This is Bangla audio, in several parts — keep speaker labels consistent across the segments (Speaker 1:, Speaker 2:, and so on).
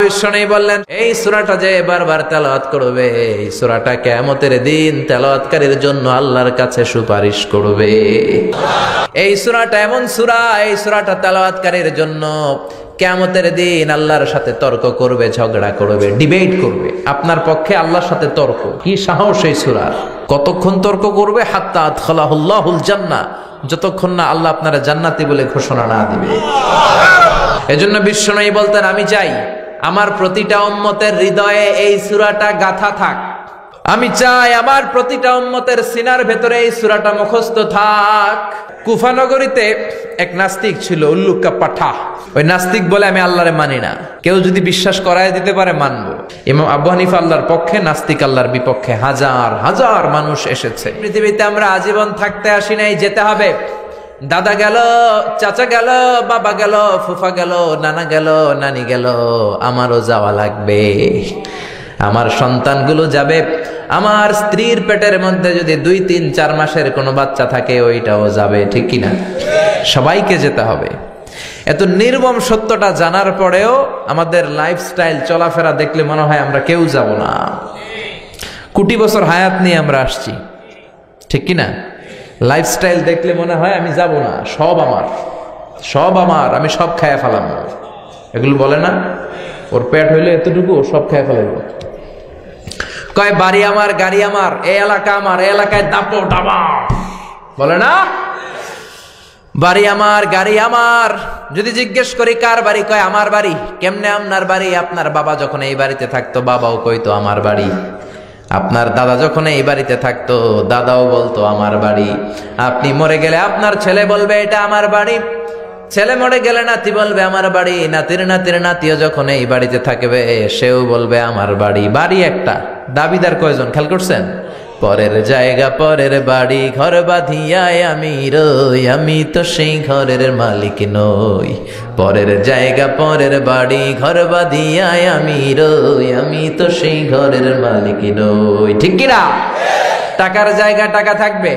Speaker 1: বিশ্বনবী বললেন এই সূরাটা যে বারবার তেলাওয়াত করবে এই সূরাটা কিয়ামতের দিন তেলাওয়াতকারীর জন্য আল্লাহর কাছে সুপারিশ করবে। এই সূরাটা এমন সূরা, এই সূরাটা তেলাওয়াতকারীর জন্য কিয়ামতের দিন আল্লাহর সাথে তর্ক করবে, ঝগড়া করবে, ডিবেট করবে। আপনার পক্ষে আল্লাহর সাথে তর্ক, কি সাহস এই সূরার! কতক্ষণ তর্ক করবে? হাত্তা আদখালাহুল্লাহুল জান্নাহ, যতক্ষণ না আল্লাহ আপনারা জান্নাতি বলে ঘোষণা না দিবে। এজন্য বিশ্বনবী বলতেন আমি চাই আমার প্রতিটা উম্মতের হৃদয়ে এই সূরাটা গাঁথা থাক। আমি চাই আমার প্রতিটা উম্মতের সিনার ভেতরে এই সূরাটা মুখস্থ থাক। কুফা নগরীতে এক নাস্তিক ছিল, উল্লুকা পাঠা। ওই নাস্তিক বলে আমি আল্লাহরে মানি না। কেউ যদি বিশ্বাস করায় দিতে পারে মানবো। ইমাম আবু হানিফা আল্লাহর পক্ষে, নাস্তিক আল্লাহর বিপক্ষে। হাজার হাজার মানুষ এসেছে। পৃথিবীতে আমরা আজীবন থাকতে আসি নাই, যেতে হবে। দাদা গেল, চাচা গেল, বাবা গেল, ফুফা গেল, নানা গেল, নানি গেল, আমারও যাওয়া লাগবে। আমার সন্তানগুলো যাবে। আমার স্ত্রীর পেটের মধ্যে যদি 2, 3, 4 মাসের কোনো বাচ্চা থাকে ওইটাও যাবে, ঠিক কিনা? সবাইকে যেতে হবে। এত নির্মম সত্যটা জানার পরেও আমাদের লাইফস্টাইল, চলাফেরা দেখলে মনে হয় আমরা কেউ যাব না। কোটি বছর হায়াত নিয়ে আমরা আসছি, ঠিক কিনা? লাইফস্টাইল দেখলে মনে হয় আমি যাব না, সব আমার, সব আমার, আমি সব খায়া ফেলাম। এগুলো বলে না, ওর পেট হইলে এতটুকু, ও সব খায়া ফেলাইব। কয় বাড়ি আমার, গাড়ি আমার, এই এলাকা আমার, এই এলাকায় দাপো ডাবা, বলে না? বাড়ি আমার, গাড়ি আমার। যদি জিজ্ঞেস করি কার বাড়ি, কয় আমার বাড়ি। কেমনে আপনার বাড়ি? আপনার বাবা যখন এই বাড়িতে থাকতো বাবাও কইতো আমার বাড়ি। আপনার দাদা যখন এই বাড়িতে থাকতো দাদাও বলতো আমার বাড়ি। আপনি মরে গেলে আপনার ছেলে বলবে এটা আমার বাড়ি। ছেলে মরে গেলে নাতি বলবে আমার বাড়ি। নাতির নাতির নাতিও যখন এই বাড়িতে থাকবে সেও বলবে আমার বাড়ি। বাড়ি একটা, দাবিদার কয়জন খেয়াল করছেন? পরের জায়গা পরের বাড়ি, ঘর বাঁধিয়ায় আমি রই, আমি তো সেই ঘরের মালিক নই। পরের জায়গা পরের বাড়ি, ঘর বাঁধিয়ায় আমি রই, আমি তো সেই ঘরের মালিক নই, ঠিক কিনা? টাকার জায়গা টাকা থাকবে,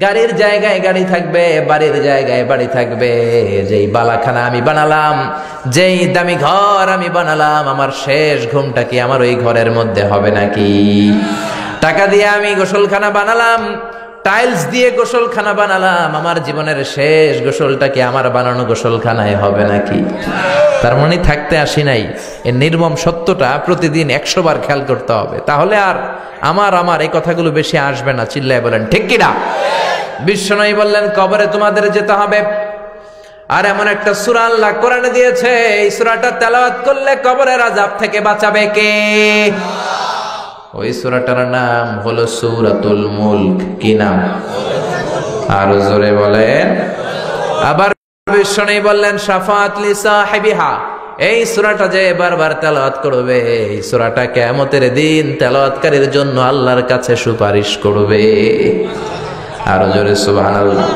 Speaker 1: গাড়ির জায়গায় গাড়ি থাকবে, বাড়ির জায়গায় বাড়ি থাকবে। যেই বালাখানা আমি বানালাম, যেই দামি ঘর আমি বানালাম, আমার শেষ ঘুমটা কি আমার ওই ঘরের মধ্যে হবে নাকি? টাকা দিয়ে আমি গোসলখানা বানালাম, টাইলস দিয়ে গোসলখানা বানালাম, আমার জীবনের শেষ গোসলটা কি আমার বানানো গোসলখানায় হবে নাকি? তার মানে থাকতে আসি নাই। এই নির্মম সত্যটা প্রতিদিন 100 বার খেয়াল করতে হবে, তাহলে আর আমার এই কথাগুলো বেশি আসবে না। চিল্লায় বলেন ঠিক কিনা? বিশ্বনবী বললেন কবরে তোমাদের যেতে হবে। আর এমন একটা সূরা আল্লাহ কোরআনে দিয়েছে, এই সূরাটা তেলাওয়াত করলে কবরের আযাব থেকে বাঁচাবে কে? ওই সূরাটার নাম হলো সূরাতুল মুলক। কি নাম? আরো জোরে বলেন। আবার বিশ্বনবী বললেন শাফাআত লি সাহিবিহা, এই সূরাটা যে বারবার তেলাওয়াত করবে এই সূরাটা কিয়ামতের দিন তেলাওয়াতকারীর জন্য আল্লাহর কাছে সুপারিশ করবে। আরো জোরে সুবহানাল্লাহ।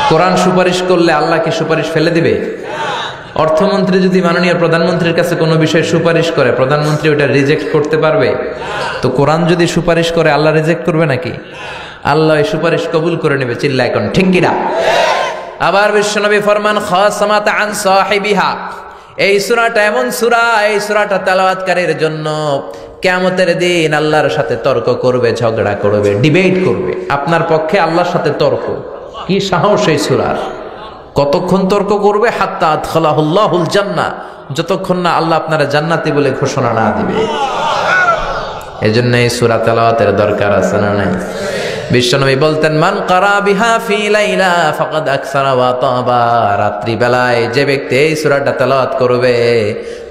Speaker 1: কোরআন সুপারিশ করলে আল্লাহ কি সুপারিশ ফেলে দিবে? অর্থমন্ত্রী যদি মাননীয় প্রধানমন্ত্রীর কাছে কোনো বিষয় সুপারিশ করে, প্রধানমন্ত্রী ওটা রিজেক্ট করতে পারবে? তো কোরআন যদি সুপারিশ করে আল্লাহ রিজেক্ট করবে নাকি? আল্লাহ এই সুপারিশ কবুল করে নেবে। চিল্লা এখন ঠিক কিনা? আবার বিশ্বনবী ফরমান খাসামাত আন সাহিবিহা, এই সূরাটা এমন সূরা, এই সূরাটা তেলাওয়াতকারীর জন্য কিয়ামতের দিন আল্লাহর সাথে তর্ক করবে, ঝগড়া করবে, ডিবেট করবে। আপনার পক্ষে আল্লাহর সাথে তর্ক, কি সাহস এই সূরার! কতক্ষণ তর্ক করবে? হাত্তা আদখালাহুল্লাহুল জান্নাহ, যতক্ষণ না আল্লাহ আপনারা জান্নাতি বলে ঘোষণা না দিবে। এজন্য এই সূরা তেলাওয়াতের দরকার আছে না নাই? বিশ্বনবী বলতেন মান কারা বিহা ফি লাইলা ফাকাদ আকসারা ওয়া তাবা, রাত্রি বেলায় যে ব্যক্তি এই সূরাটা তেলাওয়াত করবে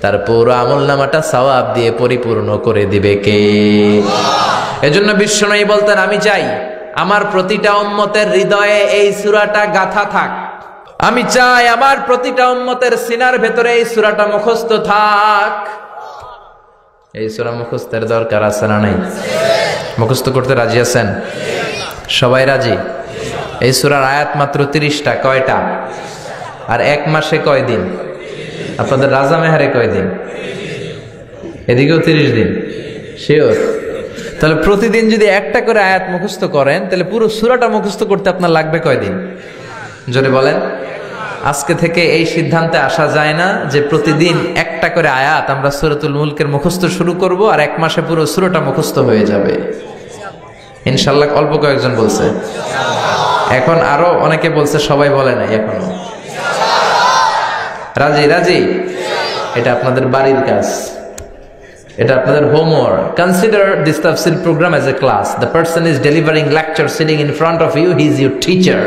Speaker 1: তার পুরো আমলনামাটা সওয়াব দিয়ে পরিপূর্ণ করে দিবে কে? এজন্য বিশ্বনবী বলতেন আমি চাই আমার প্রতিটা উম্মতের হৃদয়ে এই সূরাটা গাঁথা থাক। আমি চাই আমার প্রতিটা উম্মতের সিনার ভেতরে এই সূরাটা মুখস্থ থাক। এই সূরা মুখস্থের দরকার আছে না নাই? মুখস্থ করতে রাজি আছেন? সবাই রাজি? এই সূরার আয়াত মাত্র 30টা। কয়টা? আর এক মাসে কয় দিন? আপনাদের রাজা মেহারে কয় দিন? এদিকেও 30 দিন। শিওর? তাহলে প্রতিদিন যদি একটা করে আয়াত মুখস্থ করেন তাহলে পুরো সূরাটা মুখস্থ করতে আপনার লাগবে কয় দিন? জোরে বলেন। আজকে থেকে এই সিদ্ধান্তে আসা যায় না যে প্রতিদিন একটা করে আয়াত আমরা সূরাতুল মুলকের মুখস্থ শুরু করব আর এক মাসে পুরো সূরাটা মুখস্থ হয়ে যাবে ইনশাআল্লাহ। অল্প কয়েকজন বলছে, এখন আরো অনেকে বলছে, সবাই বলে নাই এখনো। রাজি রাজি? এটা আপনাদের বাড়ির কাজ, এটা আপনাদের হোমওয়ার্ক। কনসিডার দিস তাফসীর programme as a class. The person is delivering lecture sitting in front of you, he is your teacher,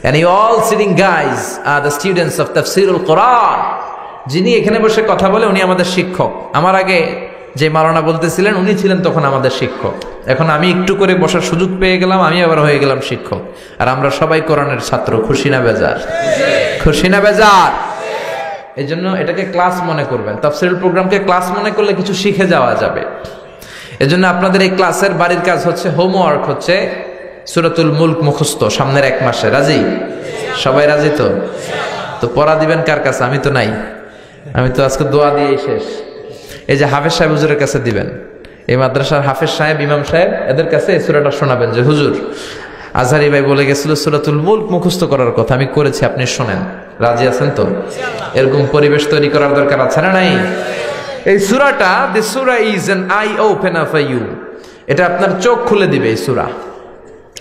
Speaker 1: and you all sitting guys are the students of Tafsirul Quran. যিনি এখানে বসে কথা বলে উনি আমাদের শিক্ষক। আমার আগে যে মাওলানা বলতেছিলেন উনি ছিলেন তখন আমাদের শিক্ষক। এখন আমি একটু করে বসার সুযোগ পেয়ে গেলাম, আমি আবার হয়ে গেলাম শিক্ষক। আর আমরা সবাই কোরআনের ছাত্র। খুশি না বেজার? খুশি না বেজার? এই জন্য এটাকে ক্লাস মনে করবেন। তাফসীরুল প্রোগ্রামকে ক্লাস মনে করলে কিছু শিখে যাওয়া যাবে। এজন্য আপনাদের এই ক্লাসের বাড়ির কাজ হচ্ছে, হোমওয়ার্ক হচ্ছে সূরাতুল মুলক মুখস্থ সামনের এক মাসে। রাজি? সবাই রাজি তো? তো পড়া দিবেন কার কাছে? আমি তো নাই, আমি তো আজকে দোয়া দিয়েই শেষ। এই যে হাফেজ সাহেব হুজুরের কাছে দিবেন, এই মাদ্রাসার হাফেজ সাহেব, ইমাম সাহেব, এদের কাছে এই সূরাটা শোনাবেন যে হুজুর আজহারি ভাই বলে গেছিল সূরাতুল মুলক মুখস্থ করার কথা, আমি করেছি, আপনি শোনেন। রাজি আছেন তো? এরকম পরিবেশ তৈরি করার দরকার আছে না নাই? এই সূরাটা, দিস সূরা is an eye opener for you. এটা আপনার চোখ খুলে দিবে। এই সূরা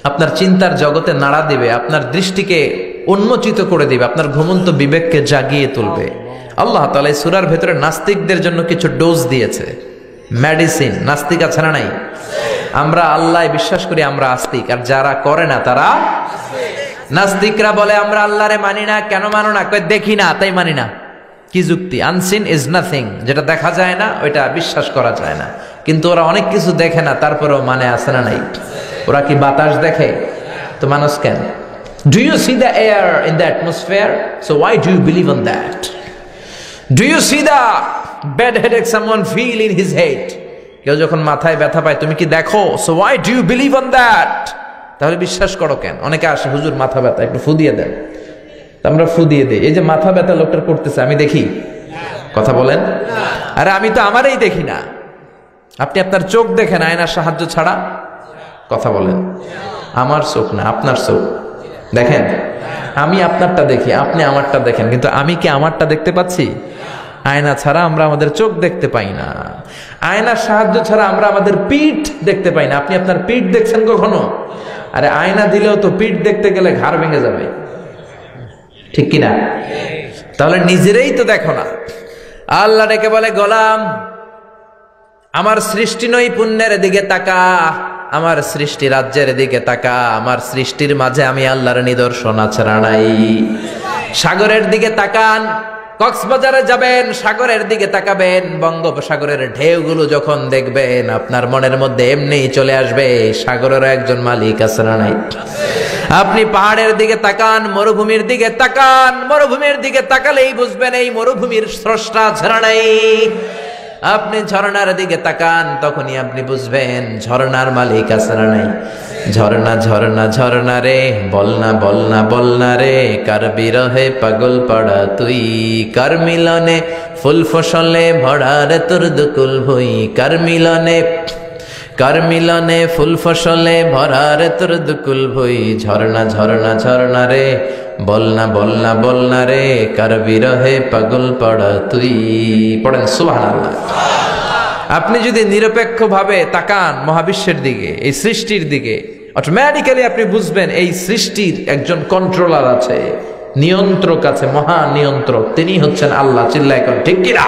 Speaker 1: আপনার চিন্তার জগতে নাড়া দিবে, আপনার দৃষ্টিকে উন্মোচিত করে দিবে, আপনার ঘুমন্ত বিবেককে জাগিয়ে তুলবে। আল্লাহ তাআলা এই সূরার ভেতরে নাস্তিকদের জন্য কিছু ডোজ দিয়েছে, মেডিসিন। নাস্তিক আছে না নাই? আমরা আল্লাহ বিশ্বাস করি, আমরা আস্তিক, আর যারা করে না তারা নাস্তিকরা বলে আমরা আল্লাহরে মানি না। কেন মানো না? কই দেখি না তাই মানি না। কি যুক্তি? আনসিন ইজ নাথিং, যেটা দেখা যায় না ওইটা বিশ্বাস করা যায় না। কিন্তু ওরা অনেক কিছু দেখে না, তারপরেও মানে আছে না নাই? ওরা কি বাতাস দেখে? তো মানুষ কেন? Do you see the air in the atmosphere? So why do you believe on that? Do you see the bad headache someone feel in his head? কেউ যখন মাথায় ব্যথা পায় তুমি কি দেখো? So why do you believe on that? তাহলে বিশ্বাস করো কেন? অনেকে আসে, হুজুর মাথা ব্যথা, একটু ফু দিয়ে দেন। আমরা ফু দিয়ে দিই। এই যে মাথা ব্যথা লোকটার করতেছে, আমি দেখি? কথা বলেন। আরে আমি তো আমারই দেখি না। আপনি আপনার চোখ দেখেন আয়নার সাহায্য ছাড়া? কথা বলেন। আমার চোখ না, আপনার চোখ দেখেন। আমি আপনারটা দেখি, আপনি আমারটা দেখেন, কিন্তু আমি কি আমারটা দেখতে পাচ্ছি? আয়না ছাড়া আমরা আমাদের চোখ দেখতে পাই না। আয়নার সাহায্য ছাড়া আমরা আমাদের পিঠ দেখতে পাই না। আপনি আপনার পিঠ দেখছেন কখনো? আরে আয়না দিলেও তো পিঠ দেখতে গেলে ঘাড় ভেঙে যাবে, ঠিক কিনা? তাহলে নিজেরাই তো দেখো না। আল্লাহ ডেকে বলে, গোলাম আমার সৃষ্টি নৈপুণ্যের দিকে তাকা, আমার সৃষ্টি রাজ্যের দিকে তাকা। আমার সৃষ্টির মাঝে আমি আল্লাহর নিদর্শন ছাড়া নাই। সাগরের দিকে তাকান। কক্সবাজারে যাবেন, সাগরের দিকে তাকাবেন, বঙ্গোপসাগরের ঢেউগুলো যখন দেখবেন আপনার মনের মধ্যে এমনিই চলে আসবে সাগরের একজন মালিক আছে না নাই? আপনি পাহাড়ের দিকে তাকান, মরুভূমির দিকে তাকান, মরুভূমির দিকে তাকালেই বুঝবেন এই মরুভূমির স্রষ্টা ছাড়া নাই। আপনি ঝর্ণার দিকে তাকান, তখনই আপনি বুঝবেন ঝর্ণার মালিক আছে না নাই? ঝর্ণা ঝর্ণা ঝর্ণা রে, বলনা বলনা বলনা রে, কার বিরহে পাগল পড়া তুই, কার মিলনে ফুল ফসলে ভরা রে তোর দুকুল ভুই, কার মিলনে ফুল ফসলে ভরা রে তোর দুকুল ভুই। ঝর্ণা ঝর্ণা ঝর্ণা রে, বলনা বলনা বলনা রে, কার বিরহে পাগল পড়া তুই। পড়েন সুবহানাল্লাহ। আপনি যদি নিরপেক্ষভাবে তাকান মহাবিশ্বের দিকে, এই সৃষ্টির দিকে, অটোমেটিক্যালি আপনি বুঝবেন এই সৃষ্টির একজন কন্ট্রোলার আছে, নিয়ন্ত্রক আছে, মহা নিয়ন্ত্রক। তিনি হচ্ছেন আল্লাহ। চিল্লায় এখন ঠিক কিনা?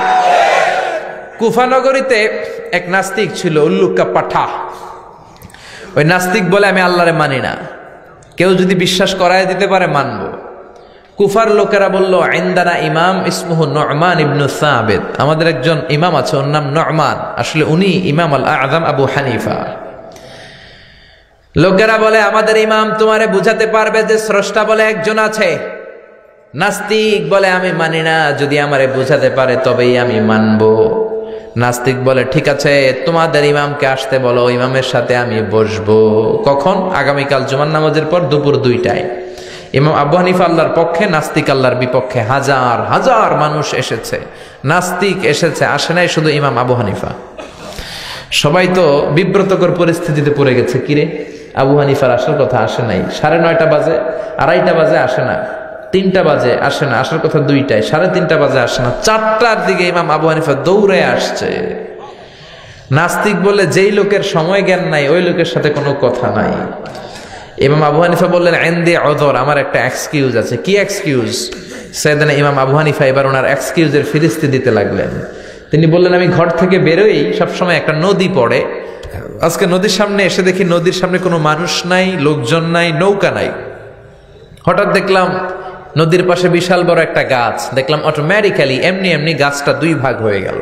Speaker 1: কুফানগরীতে এক নাস্তিক ছিল, উল্লুকা পাঠা। ওই নাস্তিক বলে আমি আল্লাহরে মানি না, কেউ যদি বিশ্বাস করায় দিতে পারে মানব। কুফার লোকেরা বলল, ইনদানা ইমাম ইসমুহু নু'মান ইবনু সাবিত, আমাদের একজন ইমাম আছে, ওর নাম নু'মান, আসলে উনি ইমাম আল আযম আবু হানিফা। লোকেরা বলে আমাদের ইমাম তোমারে বুঝাতে পারবে যে স্রষ্টা বলে একজন আছে। নাস্তিক বলে আমি মানি না, যদি আমারে বুঝাতে পারে তবেই আমি মানব। নাস্তিক বলে ঠিক আছে, তোমাদের ইমামকে আসতে বলো, ইমামের সাথে আমি বসবো। কখন? আগামীকাল জুমার নামাজের পর দুপুর 2টায়। ইমাম আবু হানিফা আল্লাহর পক্ষে, নাস্তিক আল্লাহর বিপক্ষে। হাজার হাজার মানুষ এসেছে, নাস্তিক এসেছে, আসে নাই শুধু ইমাম আবু হানিফা। সবাই তো বিব্রতকর পরিস্থিতিতে পড়ে গেছে, কিরে আবু হানিফার আসার কথা, আসে নাই। 9:30 বাজে, 2:30 বাজে, আসে না। 3টা বাজে আসে না, আসার কথা 2টায়, 3:30 বাজে আসে না, 4টার দিকে ইমাম আবু হানিফা দৌড়ে আসছে। নাস্তিক বলে যেই লোকের সময় জ্ঞান নাই ওই লোকের সাথে কোনো কথা নাই। ইমাম আবু হানিফা বললেন ইনদি উযর, আমার একটা এক্সকিউজ আছে। কি এক্সকিউজ? সাইয়েদনা ইমাম আবু হানিফা এবার ওনার এক্সকিউজের ফিরিস্তি দিতে লাগলেন। তিনি বললেন আমি ঘর থেকে বেরোই সবসময় একটা নদী পড়ে, আজকে নদীর সামনে এসে দেখি নদীর সামনে কোনো মানুষ নাই, লোকজন নাই, নৌকা নাই। হঠাৎ দেখলাম নদীর পাশে বিশাল বড় একটা গাছ, দেখলাম অটোমেটিক্যালি এমনি এমনি গাছটা 2 ভাগ হয়ে গেল।